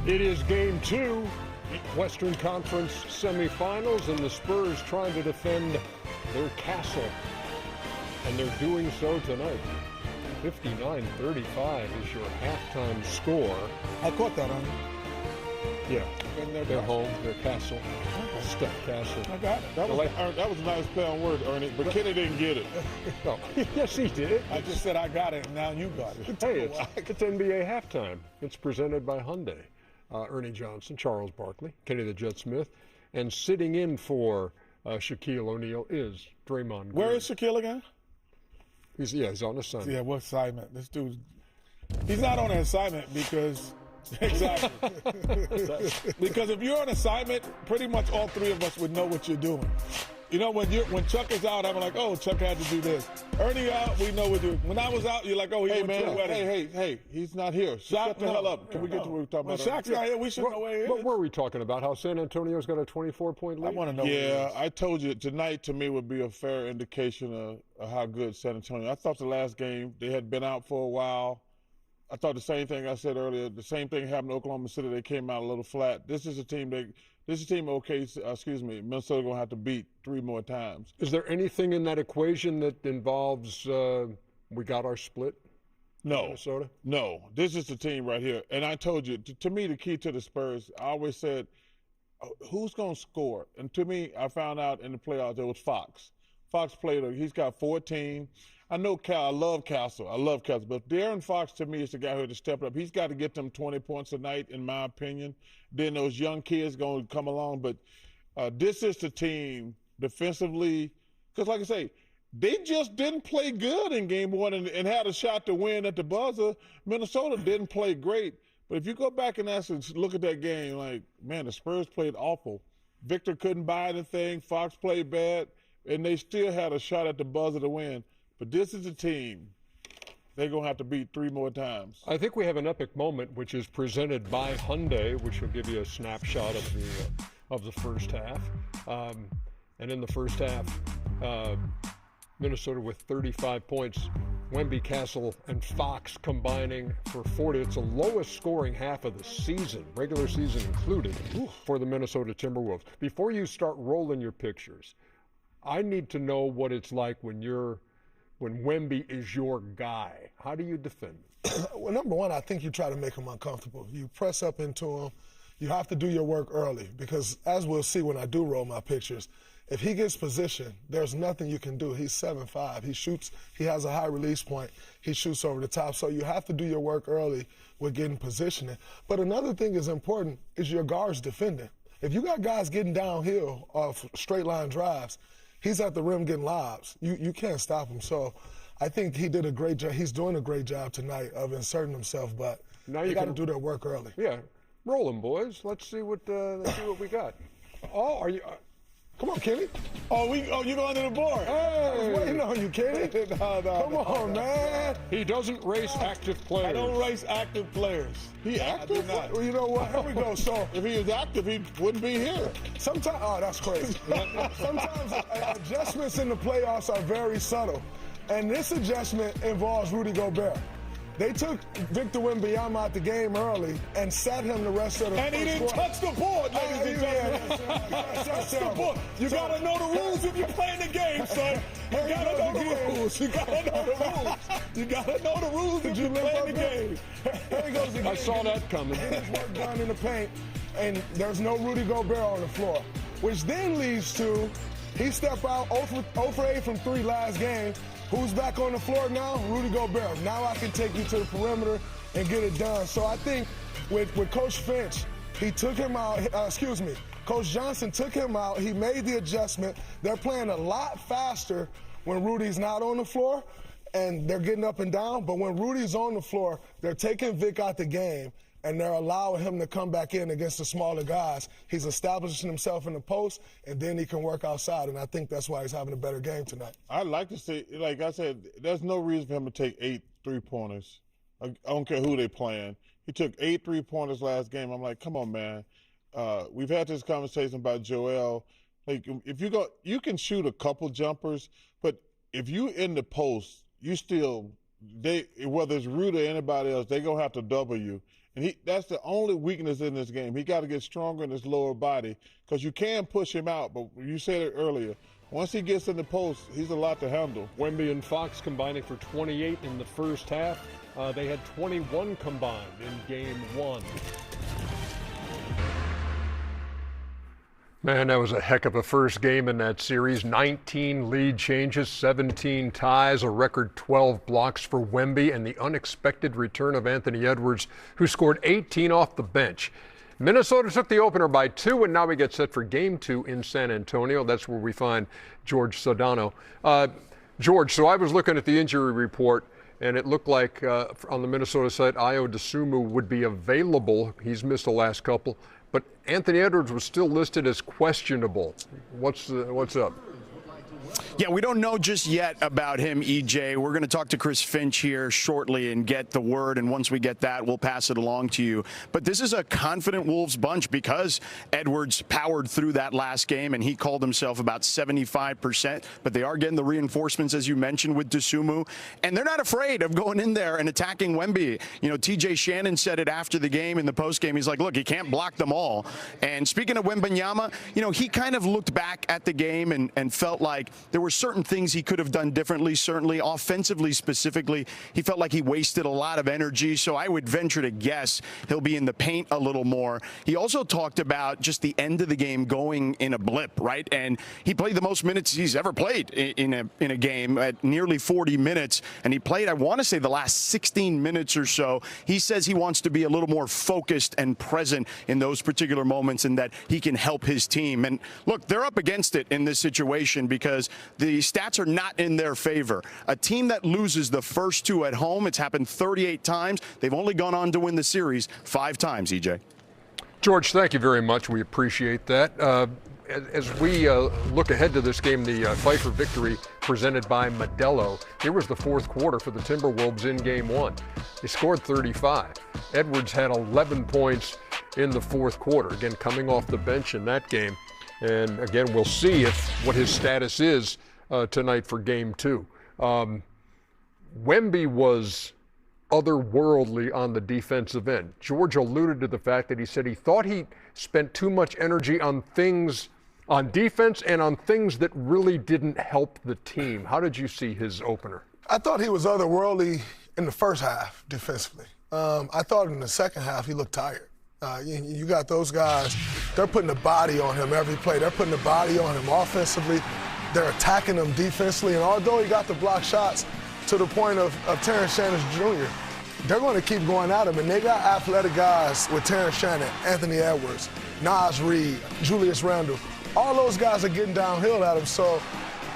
It is game 2, Western Conference semifinals, and the Spurs trying to defend their castle. And they're doing so tonight. 59-35 is your halftime score. I caught that on you. Yeah, their home, their castle, Step Castle. I got it. That was a nice play on word, Ernie, but Kenny didn't get it. Oh, yes, he did. I just said I got it, and now you got it. Hey, it's NBA halftime. It's presented by Hyundai. Ernie Johnson, Charles Barkley, Kenny the Jet Smith, and sitting in for Shaquille O'Neal is Draymond Green. Where is Shaquille again? He's on assignment. Yeah, what assignment? This dude, he's not on an assignment because, exactly. Because if you're on assignment, pretty much all three of us would know what you're doing. You know, when Chuck is out, I'm like, oh, Chuck had to do this. Ernie out, we know what to do. When I was out, you're like, oh, he went to a wedding. Hey, he's not here. Shut the hell up. Can we get to what we're talking about? Shaq's not here. We should know where he is. What were we talking about? How San Antonio's got a 24-point lead? I want to know. Yeah, I told you tonight to me would be a fair indication of how good San Antonio. I thought the last game they had been out for a while. I thought the same thing I said earlier. The same thing happened to Oklahoma City. They came out a little flat. This is a team Minnesota gonna have to beat 3 more times. Is there anything in that equation that involves we got our split? No, Minnesota. No, this is the team right here. And I told you, to me, the key to the Spurs. I always said, who's gonna score? And to me, I found out in the playoffs it was Fox. Fox played. He's got 14. I know I love Castle, but De'Aaron Fox to me is the guy who had to step up. He's got to get them 20 points a night, in my opinion. Then those young kids going to come along. But this is the team defensively, because like I say, they just didn't play good in game 1 and had a shot to win at the buzzer. Minnesota didn't play great. But if you go back and look at that game, like, man, the Spurs played awful. Victor couldn't buy anything. Fox played bad. And they still had a shot at the buzzer to win. But this is a team they're going to have to beat 3 more times. I think we have an epic moment, which is presented by Hyundai, which will give you a snapshot of the first half. And in the first half, Minnesota with 35 points. Wemby, Castle, and Fox combining for 40. It's the lowest scoring half of the season, regular season included, for the Minnesota Timberwolves. Before you start rolling your pictures, I need to know what it's like when Wemby is your guy. How do you defend him? Well, number one, I think you try to make him uncomfortable. You press up into him. You have to do your work early because, as we'll see when I do roll my pictures, if he gets position, there's nothing you can do. He's 7'5". He shoots. He has a high release point. He shoots over the top. So you have to do your work early with getting positioning. But another thing is important is your guards defending. If you got guys getting downhill off straight line drives, he's at the rim getting lobs. You can't stop him. So I think he did a great job. He's doing a great job tonight of inserting himself, but now you got to do their work early. Yeah. Roll him, boys. Let's see what we got. Oh, are you... Come on, Kenny. You going to the board. Hey, I was waiting on you, Kenny. Come on, man. He doesn't race active players. I don't race active players. He active? Well, you know what? Here we go. So if he was active, he wouldn't be here. Sometimes, that's crazy. Sometimes adjustments in the playoffs are very subtle. And this adjustment involves Rudy Gobert. They took Victor Wembanyama out the game early and sat him the rest of the And he didn't touch the board, ladies and gentlemen. Touch the board. You got to know the rules if you're playing the game, son. You got to know the rules. You got to know the rules. You got to know the rules if you're playing the game. There he goes again. I saw that coming. Get his work done in the paint, and there's no Rudy Gobert on the floor, which then leads to he stepped out 0 for 8 from 3 last game. Who's back on the floor now? Rudy Gobert. Now I can take you to the perimeter and get it done. So I think with Coach Finch, he took him out. Coach Johnson took him out. He made the adjustment. They're playing a lot faster when Rudy's not on the floor, and they're getting up and down. But when Rudy's on the floor, they're taking Vic out the game, and they're allowing him to come back in against the smaller guys. He's establishing himself in the post, and then he can work outside, and I think that's why he's having a better game tonight. I'd like to see, like I said, there's no reason for him to take 8 3-pointers. I don't care who they playing. He took 8 3-pointers last game. I'm like, come on, man. We've had this conversation about Joel. Like, if you can shoot a couple jumpers, but if you in the post, you still, whether it's Rudy or anybody else, they're going to have to double you. And that's the only weakness in this game. He got to get stronger in his lower body because you can push him out, but you said it earlier. Once he gets in the post, he's a lot to handle. Wemby and Fox combining for 28 in the first half. They had 21 combined in game 1. Man, that was a heck of a first game in that series. 19 lead changes, 17 ties, a record 12 blocks for Wemby, and the unexpected return of Anthony Edwards, who scored 18 off the bench. Minnesota took the opener by 2, and now we get set for game 2 in San Antonio. That's where we find George Sodano. George, so I was looking at the injury report, and it looked like on the Minnesota side, Ayo Dosunmu would be available. He's missed the last couple. But Anthony Edwards was still listed as questionable. What's up? Yeah, we don't know just yet about him, EJ. We're going to talk to Chris Finch here shortly and get the word, and once we get that, we'll pass it along to you. But this is a confident Wolves bunch because Edwards powered through that last game, and he called himself about 75%. But they are getting the reinforcements, as you mentioned, with Dosunmu, and they're not afraid of going in there and attacking Wemby. You know, TJ Shannon said it after the game in the postgame. He's like, look, he can't block them all. And speaking of Wembanyama, you know, he kind of looked back at the game and felt like there were certain things he could have done differently, certainly offensively specifically. He felt like he wasted a lot of energy, so I would venture to guess he'll be in the paint a little more. He also talked about just the end of the game going in a blip, right? And he played the most minutes he's ever played in a game at nearly 40 minutes, and he played, I want to say, the last 16 minutes or so. He says he wants to be a little more focused and present in those particular moments and that he can help his team. And look, they're up against it in this situation because the stats are not in their favor. A team that loses the first 2 at home, it's happened 38 times. They've only gone on to win the series 5 times, EJ. George, thank you very much. We appreciate that. As we look ahead to this game, the Pfeiffer victory presented by Modelo, it was the fourth quarter for the Timberwolves in game 1. They scored 35. Edwards had 11 points in the fourth quarter, again coming off the bench in that game. And again, we'll see what his status is tonight for game 2. Wemby was otherworldly on the defensive end. George alluded to the fact that he said he thought he spent too much energy on things on defense and on things that really didn't help the team. How did you see his opener? I thought he was otherworldly in the first half defensively. I thought in the second half he looked tired. You got those guys, they're putting the body on him every play. They're putting the body on him offensively. They're attacking him defensively. And although he got the block shots to the point of Terrence Shannon Jr., they're going to keep going at him. And they got athletic guys with Terrence Shannon, Anthony Edwards, Naz Reid, Julius Randle. All those guys are getting downhill at him. So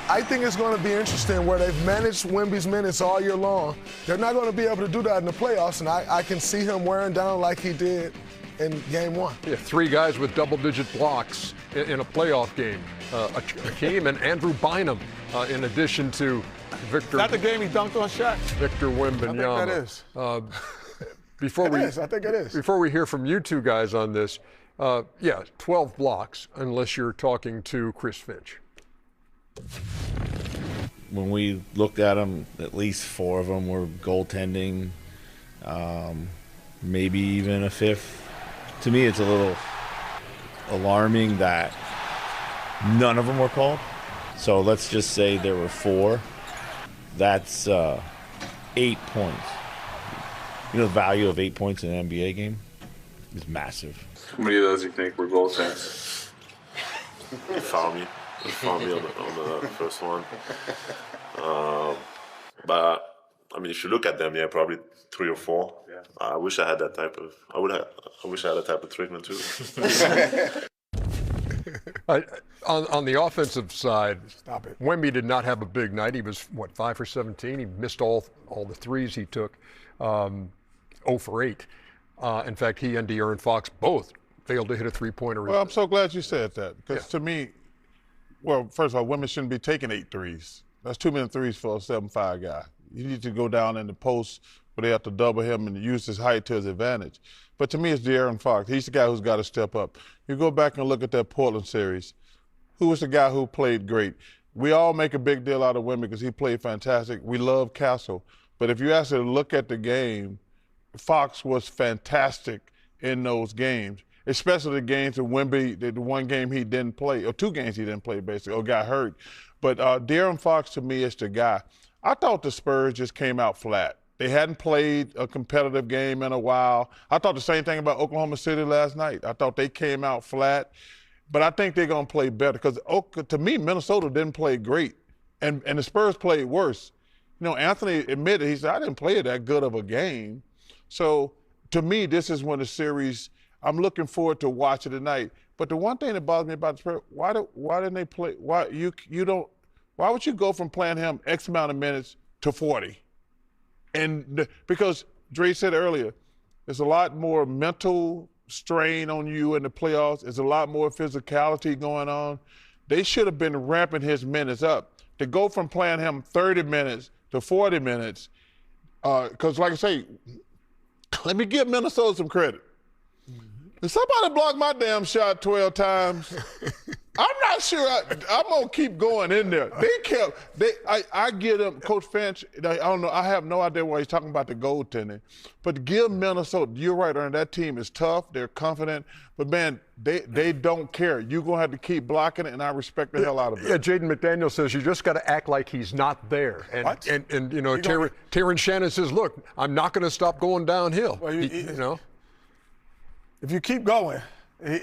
I think it's going to be interesting where they've managed Wemby's minutes all year long. They're not going to be able to do that in the playoffs, and I can see him wearing down like he did in game 1. Yeah, 3 guys with double-digit blocks in a playoff game. Akeem and Andrew Bynum, in addition to Victor. Is that the game he dunked on Shaq? Victor Wembanyama. I think that is. I think it is. Before we hear from you two guys on this, 12 blocks, unless you're talking to Chris Finch. When we looked at them, at least 4 of them were goaltending, maybe even a 5th. To me, it's a little alarming that none of them were called. So let's just say there were 4. That's 8 points. You know, the value of 8 points in an NBA game is massive. How many of those do you think were goaltends? They fouled me. They fouled me on the first one. But I mean, if you look at them, yeah, probably 3 or 4. Yeah. I wish I had that type of. I wish I had that type of treatment too. On the offensive side, Wemby did not have a big night. He was 5 for 17. He missed all the threes he took. 0 for 8. In fact, he and De'Aaron Fox both failed to hit a 3-pointer. Well, I'm so glad you said that because to me, well, first of all, women shouldn't be taking 8 threes. That's too many threes for a 7'5" guy. You need to go down in the post where they have to double him and use his height to his advantage. But to me, it's De'Aaron Fox. He's the guy who's got to step up. You go back and look at that Portland series. Who was the guy who played great? We all make a big deal out of Wemby because he played fantastic. We love Castle. But if you actually look at the game, Fox was fantastic in those games, especially the games that Wemby, the one game he didn't play, or 2 games he didn't play basically, or got hurt. But De'Aaron Fox to me is the guy. I thought the Spurs just came out flat. They hadn't played a competitive game in a while. I thought the same thing about Oklahoma City last night. I thought they came out flat. But I think they're going to play better because, to me, Minnesota didn't play great, and the Spurs played worse. You know, Anthony admitted, he said, I didn't play that good of a game. So, to me, this is when the series, I'm looking forward to watching tonight. But the one thing that bothers me about the Spurs, why didn't they play, why would you go from playing him X amount of minutes to 40? And because Dre said earlier, there's a lot more mental strain on you in the playoffs. There's a lot more physicality going on. They should have been ramping his minutes up. To go from playing him 30 minutes to 40 minutes, because like I say, let me give Minnesota some credit. Did somebody block my damn shot 12 times? I'm not sure. I'm gonna keep going in there. I give them, Coach Finch. I don't know. I have no idea why he's talking about the goaltending, but give Minnesota. You're right, Aaron. That team is tough. They're confident, but man, they don't care. You're gonna have to keep blocking it, and I respect the hell out of it. Yeah, Jaden McDaniel says you just got to act like he's not there. And What? and you know, Terrence Shannon says, look, I'm not going to stop going downhill. Well, you know. If you keep going,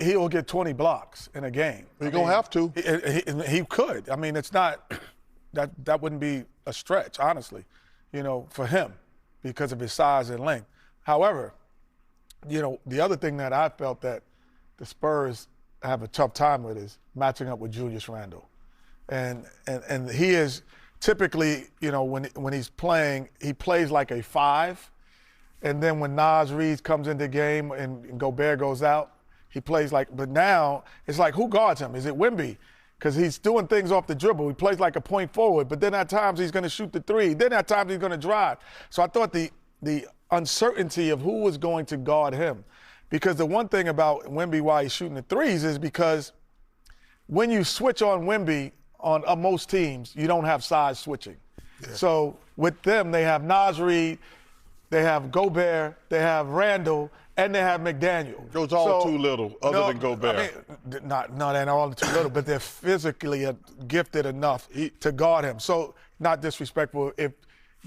he will get 20 blocks in a game. You're going to have to. He could. I mean, it's not that wouldn't be a stretch, honestly, you know, for him because of his size and length. However, you know, the other thing that I felt that the Spurs have a tough time with is matching up with Julius Randle. And he is typically, you know, when he's playing, he plays like a 5. And then when Naz Reid comes into the game and Gobert goes out, he plays like, but now it's like, who guards him? Is it Wemby? Because he's doing things off the dribble. He plays like a point forward, but then at times he's going to shoot the 3. Then at times he's going to drive. So I thought the uncertainty of who was going to guard him, because the one thing about Wemby why he's shooting the 3s is because when you switch on Wemby on most teams, you don't have size switching. Yeah. So with them, they have Naz Reid, they have Gobert, they have Randall, and they have McDaniel. Those all too little, other than Gobert. I mean, they're all too little, but they're physically gifted enough to guard him. So, not disrespectful, if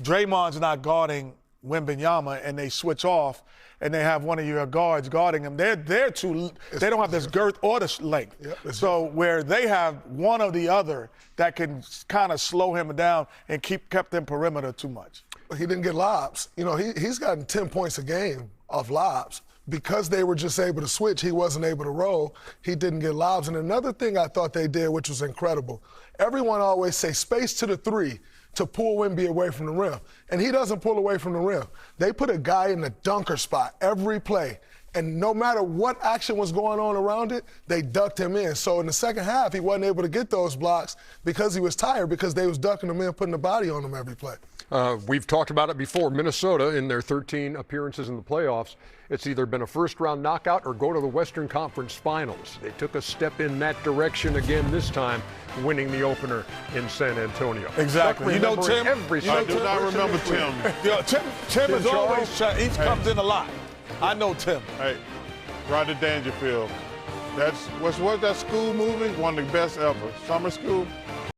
Draymond's not guarding Wembanyama and they switch off and they have one of your guards guarding him, they don't have this girth or the length. Yep, so where they have one or the other that can kind of slow him down and kept them perimeter too much. He didn't get lobs. You know, he's gotten 10 points a game off lobs. Because they were just able to switch, he wasn't able to roll. He didn't get lobs. And another thing I thought they did, which was incredible, everyone always say space to the 3 to pull Wemby away from the rim. And he doesn't pull away from the rim. They put a guy in the dunker spot every play. And no matter what action was going on around it, they ducked him in. So in the second half, he wasn't able to get those blocks because he was tired, because they was ducking him in, putting the body on him every play. We've talked about it before. Minnesota, in their 13 appearances in the playoffs, it's either been a first-round knockout or go to the Western Conference Finals. They took a step in that direction again this time, winning the opener in San Antonio. Exactly. You know, Tim, I do not remember Tim. Tim is always trying. He comes in a lot. I know Tim. Hey, Rodney Dangerfield. What's that school movie? One of the best ever. Summer School.